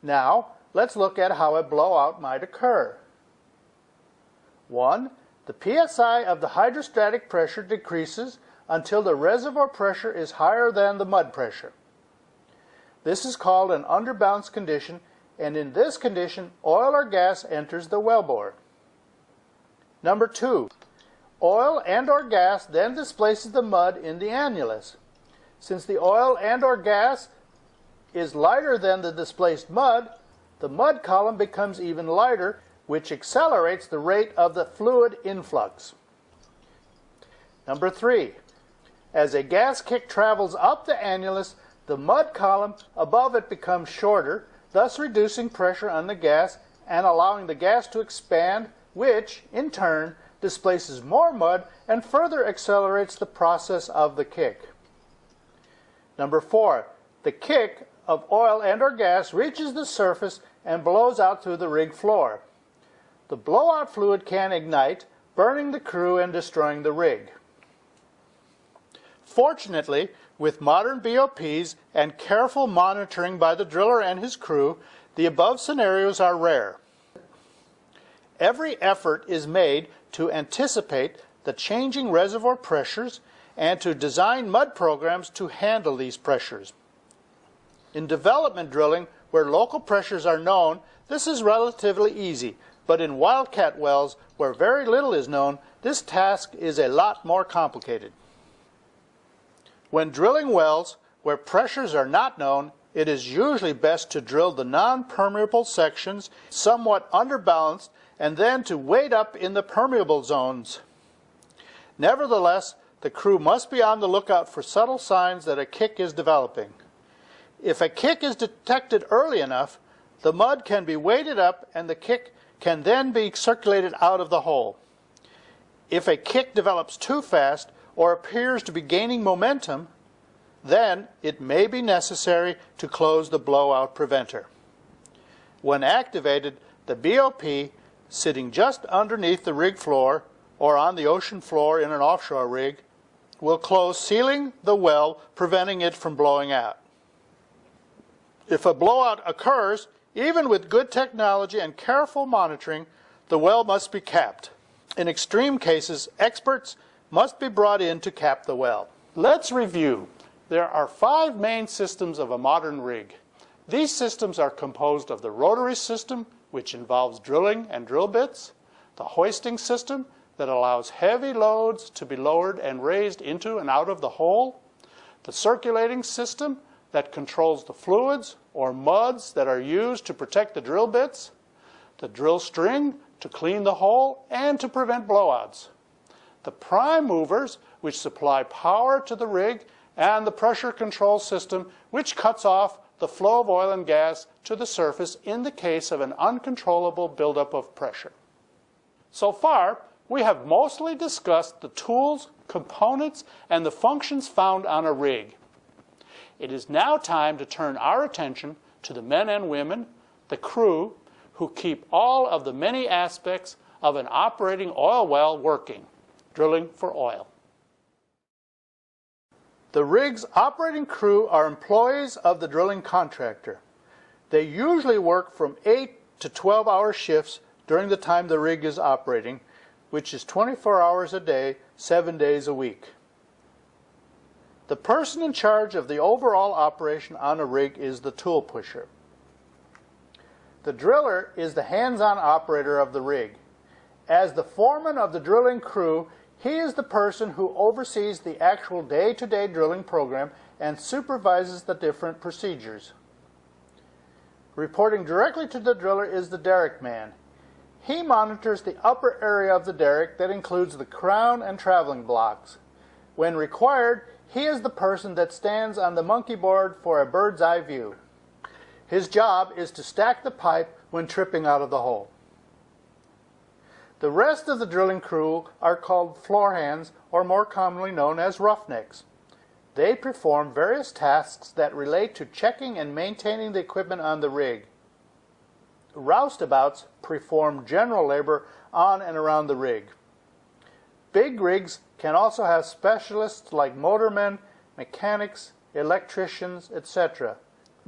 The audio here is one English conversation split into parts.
Now, let's look at how a blowout might occur. 1. The psi of the hydrostatic pressure decreases until the reservoir pressure is higher than the mud pressure. This is called an underbalance condition, and in this condition, oil or gas enters the wellbore. Number 2. Oil and or gas then displaces the mud in the annulus. Since the oil and or gas is lighter than the displaced mud, the mud column becomes even lighter, which accelerates the rate of the fluid influx. Number 3. As a gas kick travels up the annulus, the mud column above it becomes shorter, thus reducing pressure on the gas and allowing the gas to expand, which, in turn, displaces more mud and further accelerates the process of the kick. Number 4. The kick of oil and or gas reaches the surface and blows out through the rig floor. The blowout fluid can ignite, burning the crew and destroying the rig. Fortunately, with modern BOPs and careful monitoring by the driller and his crew, the above scenarios are rare. Every effort is made to anticipate the changing reservoir pressures and to design mud programs to handle these pressures. In development drilling, where local pressures are known, this is relatively easy, but in wildcat wells, where very little is known, this task is a lot more complicated. When drilling wells where pressures are not known, it is usually best to drill the non-permeable sections somewhat underbalanced and then to wade up in the permeable zones. Nevertheless, the crew must be on the lookout for subtle signs that a kick is developing. If a kick is detected early enough, the mud can be waded up and the kick can then be circulated out of the hole. If a kick develops too fast or appears to be gaining momentum, then it may be necessary to close the blowout preventer. When activated, the BOP, sitting just underneath the rig floor or on the ocean floor in an offshore rig, will close, sealing the well, preventing it from blowing out. If a blowout occurs, even with good technology and careful monitoring, the well must be capped. In extreme cases, experts must be brought in to cap the well. Let's review. There are 5 main systems of a modern rig. These systems are composed of the rotary system, which involves drilling and drill bits, the hoisting system that allows heavy loads to be lowered and raised into and out of the hole, the circulating system that controls the fluids or muds that are used to protect the drill bits, the drill string to clean the hole and to prevent blowouts, the prime movers which supply power to the rig, and the pressure control system which cuts off the flow of oil and gas to the surface in the case of an uncontrollable buildup of pressure. So far, we have mostly discussed the tools, components, and the functions found on a rig. It is now time to turn our attention to the men and women, the crew, who keep all of the many aspects of an operating oil well working, drilling for oil. The rig's operating crew are employees of the drilling contractor. They usually work from 8 to 12-hour shifts during the time the rig is operating, which is 24 hours a day, 7 days a week. The person in charge of the overall operation on a rig is the tool pusher. The driller is the hands-on operator of the rig. As the foreman of the drilling crew, he is the person who oversees the actual day-to-day drilling program and supervises the different procedures. Reporting directly to the driller is the derrick man. He monitors the upper area of the derrick that includes the crown and traveling blocks. When required, he is the person that stands on the monkey board for a bird's eye view. His job is to stack the pipe when tripping out of the hole. The rest of the drilling crew are called floor hands, or more commonly known as roughnecks. They perform various tasks that relate to checking and maintaining the equipment on the rig. Roustabouts perform general labor on and around the rig. Big rigs can also have specialists like motormen, mechanics, electricians, etc.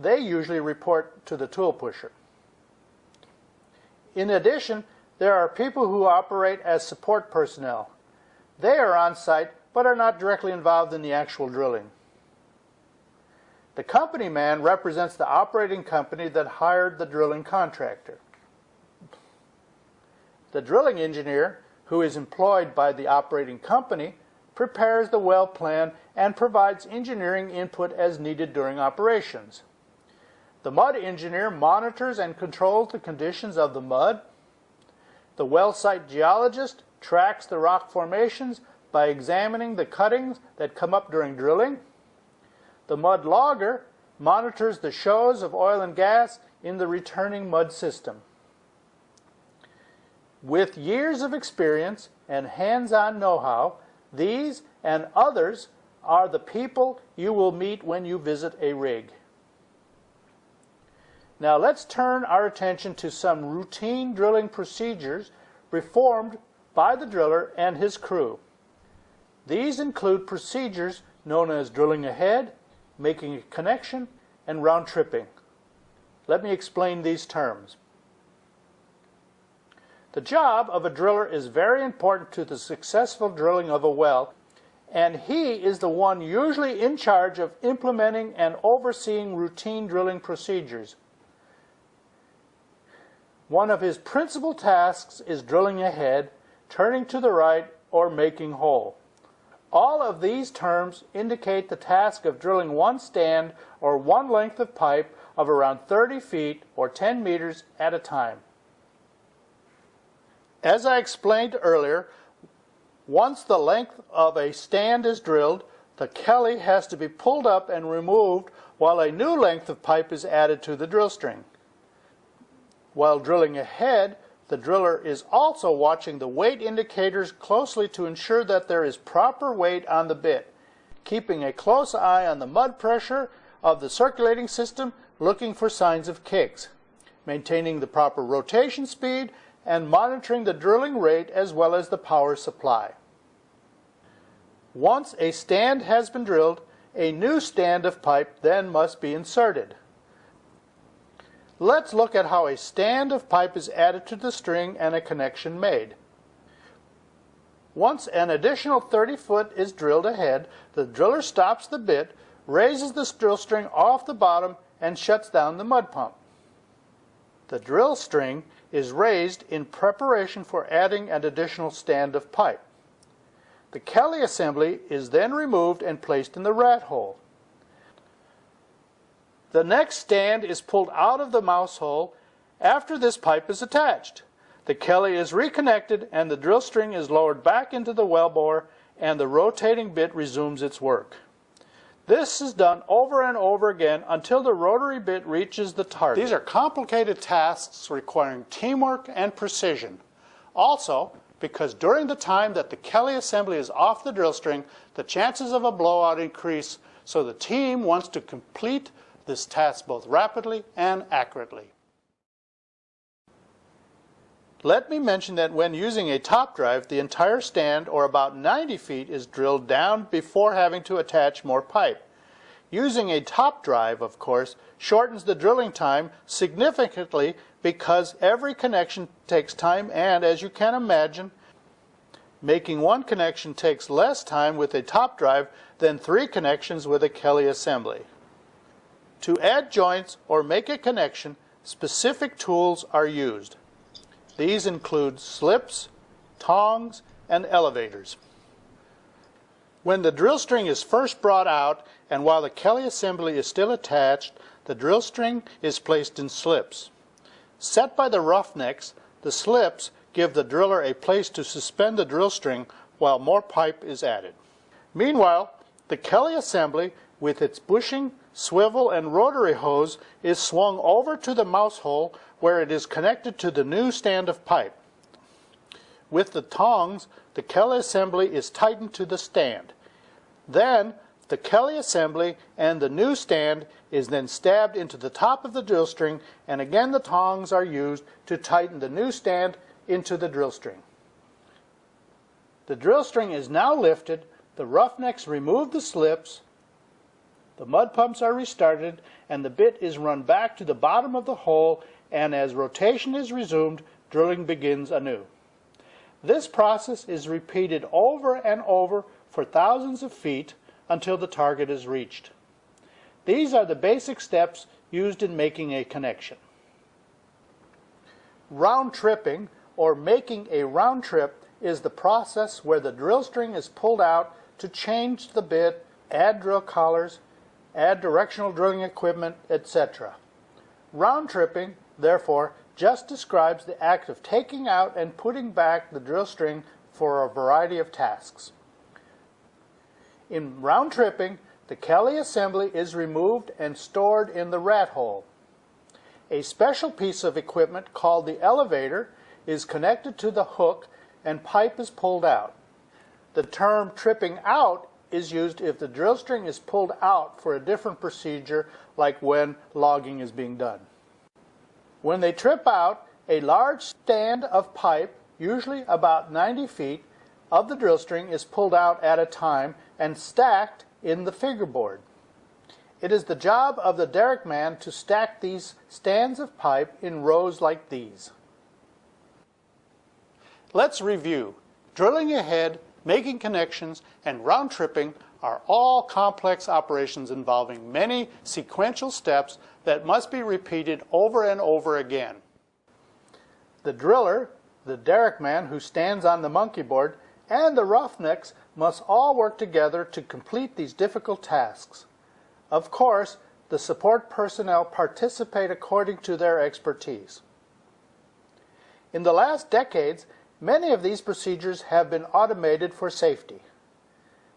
they usually report to the tool pusher. In addition, there are people who operate as support personnel. They are on site but are not directly involved in the actual drilling. The company man represents the operating company that hired the drilling contractor. The drilling engineer, who is employed by the operating company, prepares the well plan and provides engineering input as needed during operations. The mud engineer monitors and controls the conditions of the mud. The well site geologist tracks the rock formations by examining the cuttings that come up during drilling. The mud logger monitors the shows of oil and gas in the returning mud system. With years of experience and hands-on know-how, these and others are the people you will meet when you visit a rig. Now let's turn our attention to some routine drilling procedures performed by the driller and his crew. These include procedures known as drilling ahead, making a connection, and round tripping. Let me explain these terms. The job of a driller is very important to the successful drilling of a well, and he is the one usually in charge of implementing and overseeing routine drilling procedures. One of his principal tasks is drilling ahead, turning to the right, or making hole. All of these terms indicate the task of drilling one stand or one length of pipe of around 30 feet or 10 meters at a time. As I explained earlier, once the length of a stand is drilled, the Kelly has to be pulled up and removed while a new length of pipe is added to the drill string. While drilling ahead, the driller is also watching the weight indicators closely to ensure that there is proper weight on the bit, keeping a close eye on the mud pressure of the circulating system, looking for signs of kicks, maintaining the proper rotation speed, and monitoring the drilling rate as well as the power supply. Once a stand has been drilled, a new stand of pipe then must be inserted. Let's look at how a stand of pipe is added to the string and a connection made. Once an additional 30 foot is drilled ahead, the driller stops the bit, raises the drill string off the bottom, and shuts down the mud pump. The drill string is raised in preparation for adding an additional stand of pipe. The Kelly assembly is then removed and placed in the rat hole. The next stand is pulled out of the mouse hole after this pipe is attached. The Kelly is reconnected and the drill string is lowered back into the wellbore and the rotating bit resumes its work. This is done over and over again until the rotary bit reaches the target. These are complicated tasks requiring teamwork and precision. Also, because during the time that the Kelly assembly is off the drill string, the chances of a blowout increase, so the team wants to complete this task both rapidly and accurately. Let me mention that when using a top drive, the entire stand, or about 90 feet, is drilled down before having to attach more pipe. Using a top drive, of course, shortens the drilling time significantly because every connection takes time, and as you can imagine, making one connection takes less time with a top drive than 3 connections with a Kelly assembly. To add joints or make a connection, specific tools are used. These include slips, tongs, and elevators. When the drill string is first brought out, and while the Kelly assembly is still attached, the drill string is placed in slips. Set by the roughnecks, the slips give the driller a place to suspend the drill string while more pipe is added. Meanwhile, the Kelly assembly, with its bushing, swivel, and rotary hose, is swung over to the mouse hole where it is connected to the new stand of pipe. With the tongs, the Kelly assembly is tightened to the stand. Then, the Kelly assembly and the new stand is then stabbed into the top of the drill string, and again the tongs are used to tighten the new stand into the drill string. The drill string is now lifted, the roughnecks remove the slips, The mud pumps are restarted and the bit is run back to the bottom of the hole, and as rotation is resumed, drilling begins anew. This process is repeated over and over for thousands of feet until the target is reached. These are the basic steps used in making a connection. Round tripping, or making a round trip, is the process where the drill string is pulled out to change the bit, add drill collars, add directional drilling equipment, etc. Round tripping, therefore, just describes the act of taking out and putting back the drill string for a variety of tasks. In round tripping, the Kelly assembly is removed and stored in the rat hole. A special piece of equipment called the elevator is connected to the hook and pipe is pulled out. The term tripping out is used if the drill string is pulled out for a different procedure, like when logging is being done. When they trip out, a large stand of pipe, usually about 90 feet, of the drill string is pulled out at a time and stacked in the fingerboard. It is the job of the derrick man to stack these stands of pipe in rows like these. Let's review. Drilling ahead, making connections, and round tripping are all complex operations involving many sequential steps that must be repeated over and over again. The driller, the derrick man who stands on the monkey board, and the roughnecks must all work together to complete these difficult tasks. Of course, the support personnel participate according to their expertise. In the last decades, many of these procedures have been automated for safety.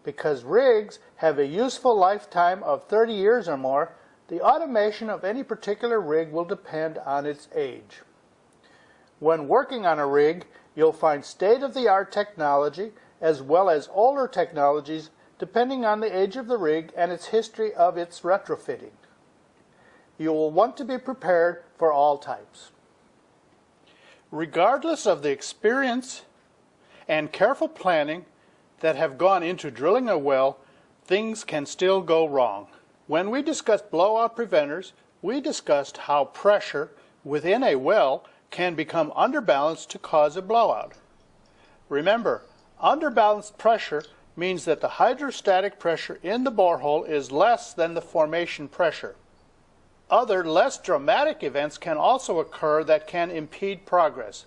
Because rigs have a useful lifetime of 30 years or more, the automation of any particular rig will depend on its age. When working on a rig, you'll find state-of-the-art technology as well as older technologies depending on the age of the rig and its history of its retrofitting. You will want to be prepared for all types. Regardless of the experience and careful planning that have gone into drilling a well, things can still go wrong. When we discussed blowout preventers, we discussed how pressure within a well can become underbalanced to cause a blowout. Remember, underbalanced pressure means that the hydrostatic pressure in the borehole is less than the formation pressure. Other, less dramatic events can also occur that can impede progress.